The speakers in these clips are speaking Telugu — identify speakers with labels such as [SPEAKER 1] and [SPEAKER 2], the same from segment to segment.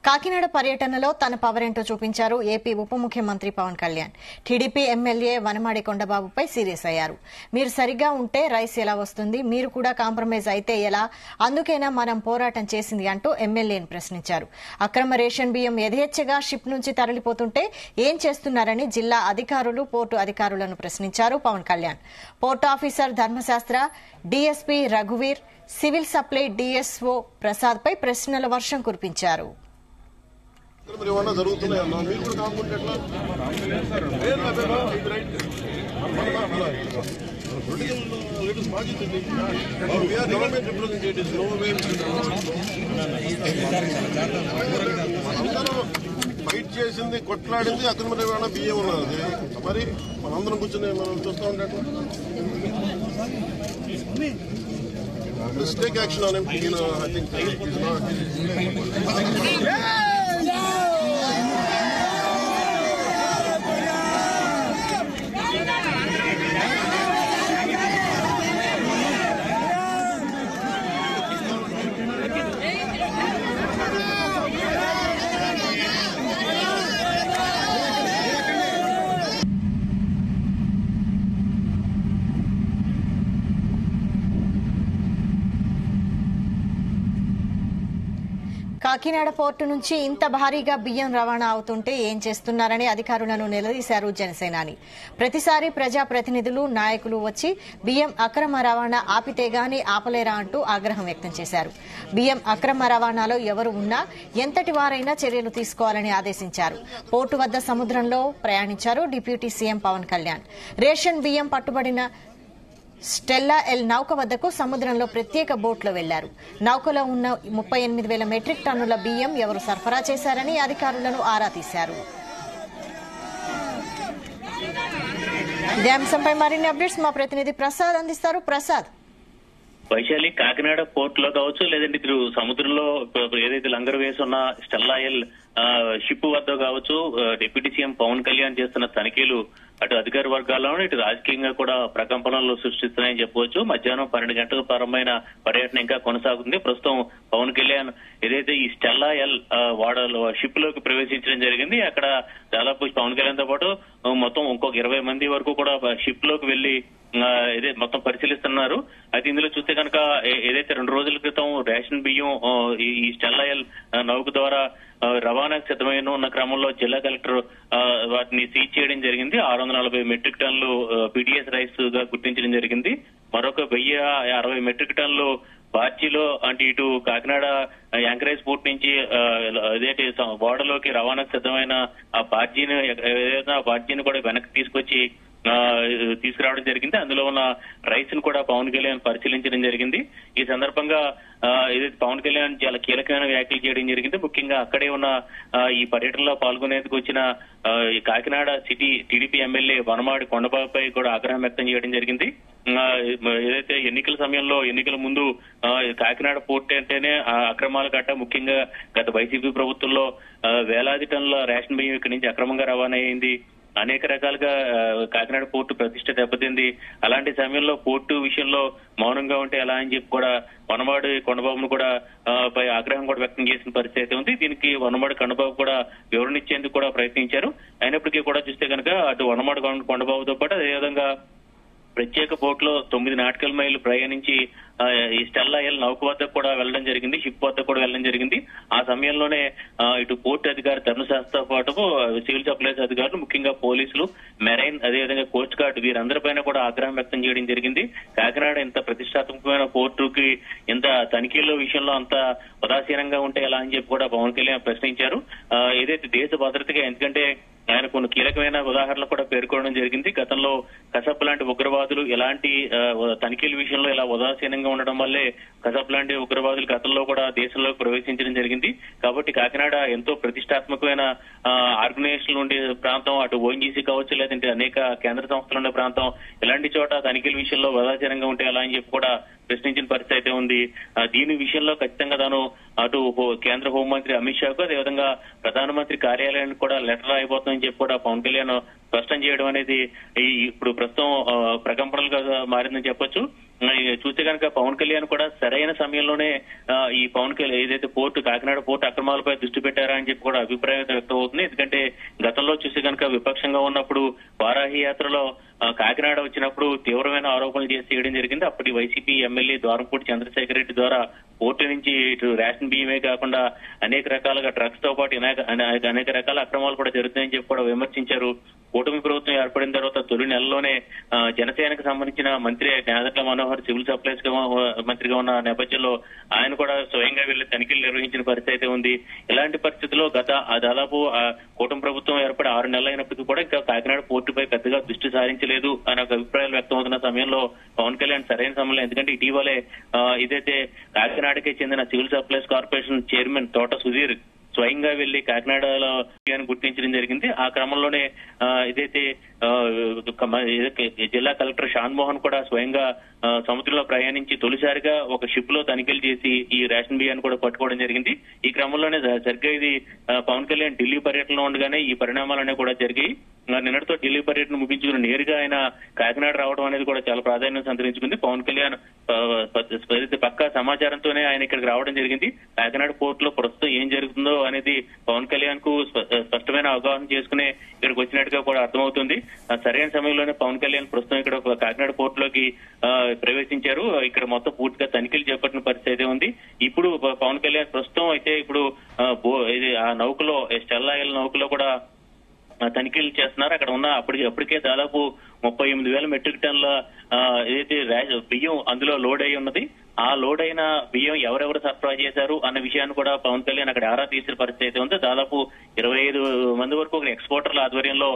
[SPEAKER 1] కాకినాడ పర్యటనలో తన పవరేంటో చూపించారు ఏపీ ఉప ముఖ్యమంత్రి పవన్ కళ్యాణ్. టీడీపీ ఎమ్మెల్యే వనమాడి కొండబాబుపై సీరియస్ అయ్యారు. మీరు సరిగ్గా ఉంటే రైస్ ఎలా వస్తుంది, మీరు కూడా కాంప్రమైజ్ అయితే ఎలా, అందుకేనా మనం పోరాటం చేసింది అంటూ ఎమ్మెల్యేని ప్రశ్నించారు. అక్రమ రేషన్ బియ్యం యథేచ్ఛగా షిప్ నుంచి తరలిపోతుంటే ఏం చేస్తున్నారని జిల్లా అధికారులు, పోర్టు అధికారులను ప్రశ్నించారు Pawan Kalyan. Port officer Dharmashastra, DSP రఘువీర్, సివిల్ సప్లై డీఎస్ఓ ప్రసాద్ పై ప్రశ్నల వర్షం కురిపించారు.
[SPEAKER 2] ఫైట్ చేసింది, కొట్లాడింది అక్రమ రవాణా బియ్యం ఉన్నది. మరి మనందరం కూర్చొని మనం చూస్తూ ఉంటాం. Let's take action on him. I think he's not.
[SPEAKER 1] Kakinada port నుంచి ఇంత భారీగా బియ్యం రవాణా అవుతుంటే ఏం చేస్తున్నారని అధికారులను నిలదీశారు జనసేనాని. ప్రతిసారి ప్రజాప్రతినిధులు, నాయకులు వచ్చి బియ్యం అక్రమ రవాణా ఆపితే గాని ఆపలేరా అంటూ ఆగ్రహం వ్యక్తం చేశారు. బియ్యం అక్రమ రవాణాలో ఎవరు ఉన్నా ఎంతటి వారైనా చర్యలు తీసుకోవాలని ఆదేశించారు. పోర్టు వద్ద సముద్రంలో ప్రయాణించారు deputy CM Pawan Kalyan. Ration బియ్యం పట్టుబడిన స్టెల్లా ఎల్ నౌక వద్దకు సముద్రంలో ప్రత్యేక బోట్లో వెళ్లారు. నౌకలో ఉన్న 38,000 మెట్రిక్ టన్నుల బియ్యం ఎవరు సరఫరా చేశారని అధికారులను ఆరా తీశారు. ఇదే అంశంపై మరిన్ని అప్డేట్స్ మా ప్రతినిధి ప్రసాద్ అందిస్తారు. ప్రసాద్,
[SPEAKER 3] వైశాలి, కాకినాడ పోర్ట్ లో కావచ్చు, లేదంటే ఇటు సముద్రంలో ఏదైతే లంగర్ వేసి ఉన్న స్టెల్లాయల్ షిప్ వద్ద కావచ్చు, డిప్యూటీ సీఎం పవన్ కళ్యాణ్ చేస్తున్న తనిఖీలు అటు అధికార వర్గాల్లోనూ ఇటు రాజకీయంగా కూడా ప్రకంపనలు సృష్టిస్తున్నాయని చెప్పవచ్చు. మధ్యాహ్నం 12 గంటలకు ప్రారంభమైన పర్యటన ఇంకా కొనసాగుతుంది. ప్రస్తుతం పవన్ కళ్యాణ్ ఏదైతే ఈ స్టెల్లాయల్ వాడలో షిప్ లోకి ప్రవేశించడం జరిగింది. అక్కడ దాదాపు పవన్ కళ్యాణ్ తో పాటు మొత్తం ఇంకొక 20 మంది వరకు కూడా షిప్ లోకి వెళ్లి మొత్తం పరిశీలిస్తున్నారు. అయితే ఇందులో చూస్తే కనుక ఏదైతే 2 రోజుల క్రితం రేషన్ బియ్యం ఈ స్టెల్లాయల్ నౌక ద్వారా రవాణాకు సిద్ధమైన ఉన్న క్రమంలో జిల్లా కలెక్టర్ వాటిని సీజ్ చేయడం జరిగింది. 640 మెట్రిక్ టన్నులు పీడీఎస్ రైస్ గా గుర్తించడం జరిగింది. మరొక 1060 మెట్రిక్ టన్నులు బార్జీలో, అంటే ఇటు కాకినాడ యాంకరేజ్ పోర్ట్ నుంచి ఏదైతే ఓడలోకి రవాణాకు సిద్ధమైన ఆ బార్జీని కూడా వెనక్కి తీసుకురావడం జరిగింది. అందులో ఉన్న రైస్ ను కూడా పవన్ కళ్యాణ్ పరిశీలించడం జరిగింది. ఈ సందర్భంగా ఏదైతే పవన్ కళ్యాణ్ చాలా కీలకమైన వ్యాఖ్యలు చేయడం జరిగింది. ముఖ్యంగా అక్కడే ఉన్న ఈ పర్యటనలో పాల్గొనేందుకు వచ్చిన Kakinada city TDP MLA Vanamadi కొండబాబుపై కూడా ఆగ్రహం వ్యక్తం చేయడం జరిగింది. ఏదైతే ఎన్నికల సమయంలో, ఎన్నికల ముందు కాకినాడ పోర్ట్ అంటేనే అక్రమాల గట్ట, ముఖ్యంగా గత వైసీపీ ప్రభుత్వంలో వేలాది టన్నుల రేషన్ బియ్యం ఇక్కడి నుంచి అక్రమంగా రవాణా అయింది. అనేక రకాలుగా కాకినాడ పోర్టు ప్రతిష్ట దెబ్బతింది. అలాంటి సమయంలో పోర్టు విషయంలో మౌనంగా ఉంటే ఎలా అని చెప్పి కూడా వనమాడి కొండబాబును కూడా పై ఆగ్రహం కూడా వ్యక్తం చేసిన పరిస్థితి ఉంది. దీనికి వనమాడి కొండబాబు కూడా వివరణ ఇచ్చేందుకు కూడా ప్రయత్నించారు. అయినప్పటికీ కూడా చూస్తే కనుక అటు వనమాడి కొండబాబుతో పాటు అదేవిధంగా ప్రత్యేక బోట్లో 9 నాటికల్ మైలు ప్రయాణించి ఈ స్టెల్లాయల్ నౌక వద్దకు కూడా వెళ్లడం జరిగింది, షిప్ వద్దకు కూడా వెళ్లడం జరిగింది. ఆ సమయంలోనే ఇటు పోర్టు అధికారి ధర్మశాస్త్రతో పాటు సివిల్ సప్లైస్ అధికారులు, ముఖ్యంగా పోలీసులు, మెరైన్, అదేవిధంగా కోస్ట్ గార్డ్ వీరందరిపైన కూడా ఆగ్రహం వ్యక్తం చేయడం జరిగింది. కాకినాడ ఇంత ప్రతిష్టాత్మకమైన పోర్టుకి ఇంత తనిఖీల విషయంలో అంత ఉదాసీనంగా ఉంటే ఎలా అని చెప్పి కూడా పవన్ కళ్యాణ్ ప్రశ్నించారు. ఏదైతే దేశ భద్రతగా, ఎందుకంటే ఆయన కొన్ని కీలకమైన ఉదాహరణలు కూడా పేర్కొనడం జరిగింది. గతంలో కసబ్ లాంటి ఉగ్రవాదులు ఎలాంటి తనిఖీల విషయంలో ఇలా ఉదాసీనంగా ఉండడం వల్లే కసబ్ లాంటి ఉగ్రవాదులు గతంలో కూడా దేశంలోకి ప్రవేశించడం జరిగింది. కాబట్టి కాకినాడ ఎంతో ప్రతిష్టాత్మకమైన ఆర్గనైజేషన్ ఉండే ప్రాంతం, అటు ఓఎన్జీసీ కావచ్చు, లేదంటే అనేక కేంద్ర సంస్థలు ఉండే ప్రాంతం, ఇలాంటి చోట తనిఖీల విషయంలో ఉదాసీనంగా ఉంటే ఎలా అని చెప్పి కూడా ప్రశ్నించిన పరిస్థితి అయితే ఉంది. దీని విషయంలో ఖచ్చితంగా తాను అటు కేంద్ర హోంమంత్రి అమిత్ షాకు, అదేవిధంగా ప్రధానమంత్రి కార్యాలయానికి కూడా లెటర్ రాయిపోతుందని చెప్పి కూడా పవన్ కళ్యాణ్ స్పష్టం చేయడం అనేది ఇప్పుడు ప్రస్తుతం ప్రకంపనలుగా మారిందని చెప్పొచ్చు. చూస్తే కనుక పవన్ కళ్యాణ్ కూడా సరైన సమయంలోనే ఈ పవన్ కళ్యాణ్ ఏదైతే కాకినాడ పోర్టు అక్రమాలపై దృష్టి పెట్టారా అని చెప్పి కూడా అభిప్రాయం వ్యక్తం అవుతుంది. ఎందుకంటే గతంలో చూస్తే కనుక విపక్షంగా ఉన్నప్పుడు వారాహి యాత్రలో కాకినాడ వచ్చినప్పుడు తీవ్రమైన ఆరోపణలు చేయడం జరిగింది. అప్పటి వైసీపీ ఎమ్మెల్యే ద్వారంపూడి చంద్రశేఖర్ రెడ్డి ద్వారా పోర్టు నుంచి ఇటు రేషన్ బియ్యమే కాకుండా అనేక రకాలుగా డ్రగ్స్ తో పాటు అనేక రకాల అక్రమాలు కూడా జరుగుతాయని చెప్పి కూడా విమర్శించారు. కూటమి ప్రభుత్వం ఏర్పడిన తర్వాత తొలి నెలలోనే జనసేనకు సంబంధించిన మంత్రి నాదెండ్ల మనోహర్ సివిల్ సప్లైస్ మంత్రిగా ఉన్న నేపథ్యంలో ఆయన కూడా స్వయంగా వెళ్లి తనిఖీలు నిర్వహించిన పరిస్థితి అయితే ఉంది. ఇలాంటి పరిస్థితుల్లో దాదాపు కూటమి ప్రభుత్వం ఏర్పడి 6 నెలలు అయినప్పటికీ కూడా ఇంకా కాకినాడ పోర్టుపై పెద్దగా దృష్టి సారించలేదు అనే ఒక అభిప్రాయాలు వ్యక్తం అవుతున్న సమయంలో పవన్ కళ్యాణ్ సరైన సమయంలో, ఎందుకంటే ఇటీవలే ఇదైతే కాకినాడకే చెందిన సివిల్ సప్లైస్ కార్పొరేషన్ చైర్మన్ తోట సుధీర్ స్వయంగా వెళ్లి కాకినాడలో గుర్తించడం జరిగింది. ఆ క్రమంలోనే ఇదైతే జిల్లా కలెక్టర్ షాన్ మోహన్ కూడా స్వయంగా సముద్రంలో ప్రయాణించి తొలిసారిగా ఒక షిప్ లో తనిఖీలు చేసి ఈ రేషన్ బియ్యాన్ని కూడా పట్టుకోవడం జరిగింది. ఈ క్రమంలోనే సరిగ్గా ఇది పవన్ కళ్యాణ్ ఢిల్లీ పర్యటనలో ఉండగానే ఈ పరిణామాలన్నీ కూడా జరిగాయి. నిన్నటితో ఢిల్లీ పర్యటన ముగించుకుని నేరుగా ఆయన కాకినాడ రావడం అనేది కూడా చాలా ప్రాధాన్యం సంతరించుకుంది. పవన్ కళ్యాణ్ పక్కా సమాచారంతోనే ఆయన ఇక్కడికి రావడం జరిగింది. కాకినాడ పోర్టులో ప్రస్తుతం ఏం జరుగుతుందో అనేది పవన్ కళ్యాణ్ కు స్పష్టమైన అవగాహన చేసుకునే ఇక్కడికి వచ్చినట్టుగా కూడా అర్థమవుతుంది. సరైన సమయంలోనే పవన్ కళ్యాణ్ ప్రస్తుతం ఇక్కడ కాకినాడ పోర్టులోకి ప్రవేశించారు. ఇక్కడ మొత్తం పూర్తిగా తనిఖీలు చేపట్టిన పరిస్థితి ఉంది. ఇప్పుడు పవన్ కళ్యాణ్ ప్రస్తుతం అయితే ఇప్పుడు ఆ నౌకలో స్టెల్లాయిల్ నౌకలో కూడా తనిఖీలు చేస్తున్నారు. అక్కడ ఉన్న అప్పటికే దాదాపు 38,000 మెట్రిక్ టన్నుల ఏదైతే బియ్యం అందులో లోడ్ అయి ఉన్నది. ఆ లోడ్ అయిన బియ్యం ఎవరెవరు సరఫరా చేశారు అన్న విషయాన్ని కూడా పవన్ కళ్యాణ్ అక్కడ ఆరా తీసిన పరిస్థితి ఉంది. దాదాపు 25 మంది వరకు ఎక్స్పోర్టర్ల ఆధ్వర్యంలో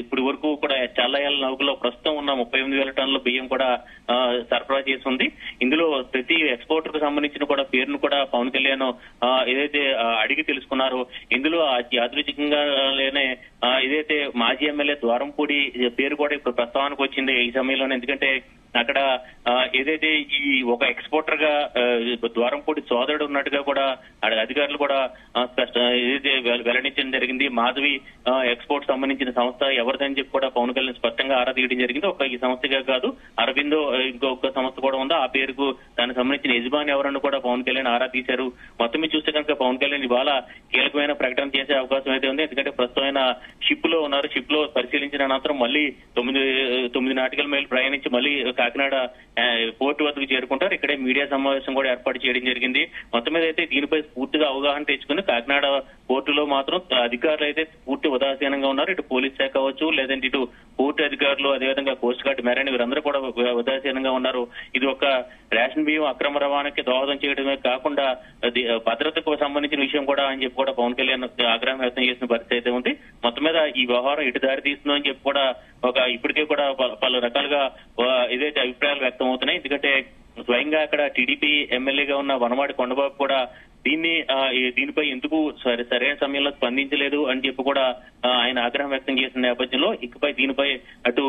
[SPEAKER 3] ఇప్పుడు వరకు కూడా చల్లయాల నౌకలో ప్రస్తుతం ఉన్న 38,000 టన్నుల బియ్యం కూడా సరఫరా చేసి ఉంది. ఇందులో ప్రతి ఎక్స్పోర్టర్ కు సంబంధించిన కూడా పేరును కూడా పవన్ కళ్యాణ్ ఏదైతే అడిగి తెలుసుకున్నారో ఇందులో యాదృచ్ఛికంగానే ఏదైతే మాజీ ఎమ్మెల్యే ద్వారంపూడి పేరు కూడా ఇప్పుడు ప్రస్తావనకు వచ్చింది ఈ సమయంలోనే. ఎందుకంటే అక్కడ ఏదైతే ఈ ఒక ఎక్స్పోర్టర్ గా ద్వారంపూడి సోదరుడు ఉన్నట్టుగా కూడా అధికారులు కూడా ఏదైతే వెల్లడించడం జరిగింది. మాధవి ఎక్స్పోర్ట్ సంబంధించిన సంస్థ ఎవరిదని చెప్పి కూడా పవన్ కళ్యాణ్ స్పష్టంగా ఆరా తీయడం జరిగింది. ఒక ఈ సంస్థగా కాదు, అరవిందో ఇంకొక సంస్థ కూడా ఉందా, ఆ పేరుకు దానికి సంబంధించిన యజమాని ఎవరన్నా కూడా పవన్ కళ్యాణ్ ఆరా తీశారు. మొత్తం మీద చూస్తే కనుక పవన్ కళ్యాణ్ ఇవాళ కీలకమైన ప్రకటన చేసే అవకాశం అయితే ఉంది. ఎందుకంటే ప్రస్తుతమైన షిప్ లో ఉన్నారు. షిప్ లో పరిశీలించిన అనంతరం మళ్ళీ 9 నాటికల్ మైల్ ప్రయాణించి మళ్ళీ కాకినాడ పోర్టు వద్దకు చేరుకుంటారు. ఇక్కడే మీడియా సమావేశం కూడా ఏర్పాటు చేయడం జరిగింది. మొత్తం మీద అయితే దీనిపై పూర్తిగా అవగాహన తెచ్చుకుని కాకినాడ పోర్టులో మాత్రం అధికారులు అయితే పూర్తి ఉదాసీనంగా ఉన్నారు. ఇటు పోలీస్ శాఖ అవ్వచ్చు, లేదంటే ఇటు పోర్టు అధికారులు, అదేవిధంగా కోస్ట్ గార్డ్ మెరైన్ వీరందరూ కూడా ఉదాసీనంగా ఉన్నారు. ఇది ఒక రేషన్ బియ్యం అక్రమ రవాణాకి దోహదం చేయడమే కాకుండా భద్రతకు సంబంధించిన విషయం కూడా అని చెప్పి కూడా పవన్ కళ్యాణ్ ఆగ్రహం వ్యక్తం చేసిన పరిస్థితి అయితే ఉంది. మొత్తం మీద ఈ వ్యవహారం ఇటు దారి తీస్తుందో అని చెప్పి కూడా ఇప్పటికే కూడా పలు రకాలుగా ఏదైతే అభిప్రాయాలు వ్యక్తం అవుతున్నాయి. ఎందుకంటే స్వయంగా అక్కడ టీడీపీ ఎమ్మెల్యేగా ఉన్న వనమాడి కొండబాబు కూడా దీనిపై ఎందుకు సరైన సమయంలో స్పందించలేదు అని చెప్పి కూడా ఆయన ఆగ్రహం వ్యక్తం చేసిన నేపథ్యంలో ఇకపై దీనిపై ఇటు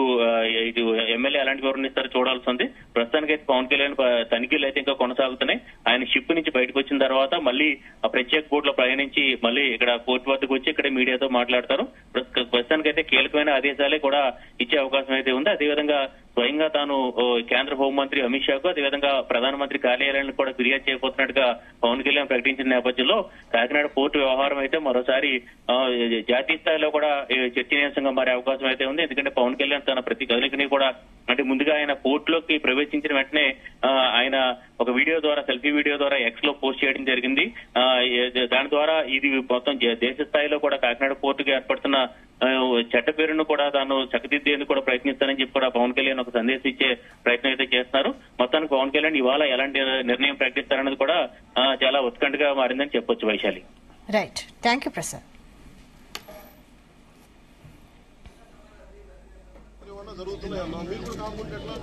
[SPEAKER 3] ఎమ్మెల్యే ఎలాంటి వివరణ ఇస్తారో చూడాల్సి ఉంది. ప్రస్తుతానికైతే పవన్ కళ్యాణ్ తనిఖీలు అయితే ఇంకా కొనసాగుతున్నాయి. ఆయన షిప్ నుంచి బయటకు వచ్చిన తర్వాత మళ్ళీ ప్రత్యేక బోట్ లో ప్రయాణించి మళ్ళీ ఇక్కడ పోర్టు వద్దకు వచ్చి ఇక్కడ మీడియాతో మాట్లాడతారు. ప్రస్తుతానికైతే కీలకమైన ఆదేశాలే కూడా ఇచ్చే అవకాశం అయితే ఉంది. అదేవిధంగా స్వయంగా తాను కేంద్ర హోంమంత్రి అమిత్ షాకు, అదేవిధంగా ప్రధానమంత్రి కార్యాలయాన్ని కూడా ఫిర్యాదు చేయబోతున్నట్టుగా పవన్ కళ్యాణ్ ప్రకటించిన నేపథ్యంలో కాకినాడ పోర్టు వ్యవహారం అయితే మరోసారి జాతీయ స్థాయిలో కూడా చర్చనీయాంశంగా మారే అవకాశం అయితే ఉంది. ఎందుకంటే పవన్ కళ్యాణ్ తన ప్రతి కదలికని కూడా అంటే ముందుగా ఆయన పోర్టులోకి ప్రవేశించిన వెంటనే ఆయన ఒక వీడియో ద్వారా సెల్ఫీ వీడియో ద్వారా ఎక్స్ లో పోస్ట్ చేయడం జరిగింది. దాని ద్వారా ఇది మొత్తం దేశ స్థాయిలో కూడా కాకినాడ పోర్టుకి ఏర్పడుతున్న చెడ్డ పేరును కూడా తాను చక్కదిద్దేందుకు కూడా ప్రయత్నిస్తానని చెప్పి కూడా పవన్ కళ్యాణ్ ఒక సందేశం ఇచ్చే ప్రయత్నం అయితే చేస్తున్నారు. మొత్తానికి పవన్ కళ్యాణ్ ఇవాళ ఎలాంటి నిర్ణయం ప్రకటిస్తారన్నది కూడా చాలా ఉత్కంఠగా మారిందని చెప్పొచ్చు. Vaishali.
[SPEAKER 1] Right, thank you Prasad.
[SPEAKER 2] జరుగుతున్నాయమ్మా మీరు కూడా కాకుంటే ఎట్లా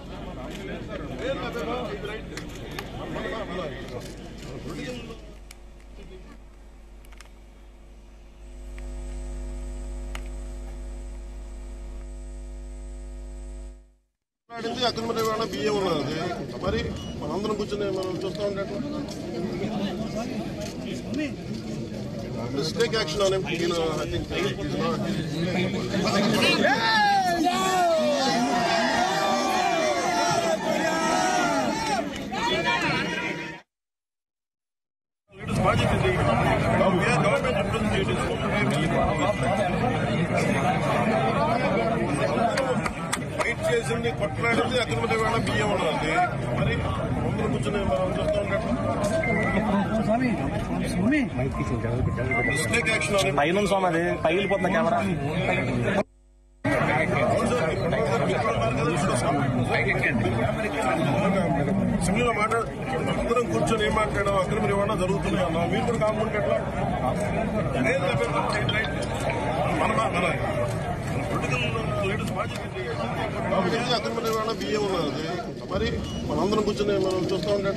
[SPEAKER 2] అక్రమ రవాణా బియ్యం ఉన్నది. మరి మనందరం కూర్చొని మనం చూస్తా ఉంటే take action on him. I think he's not. అక్రమ రవాణా బియ్యం ఉన్నది. మరి అందరం కూర్చొని మనం చూస్తూ ఉంటాం.
[SPEAKER 4] పైన స్వామి అది పగిలిపోతున్న కెమెరా.
[SPEAKER 2] సింగిల్గా అందరం కూర్చొని ఏం మాట్లాడడం అక్రమ రవాణా జరుగుతున్నాయి అన్నా. మీరు కూడా కాకుండా ఎట్లా మన పొలిటికల్ లీడర్స్ అక్రమ రవాణా బియ్యం ఉన్నది. మరి మనందరం కూర్చొని మనం చూస్తూ ఉంటే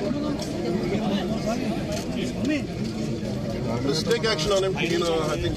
[SPEAKER 2] Let's take action on him. I think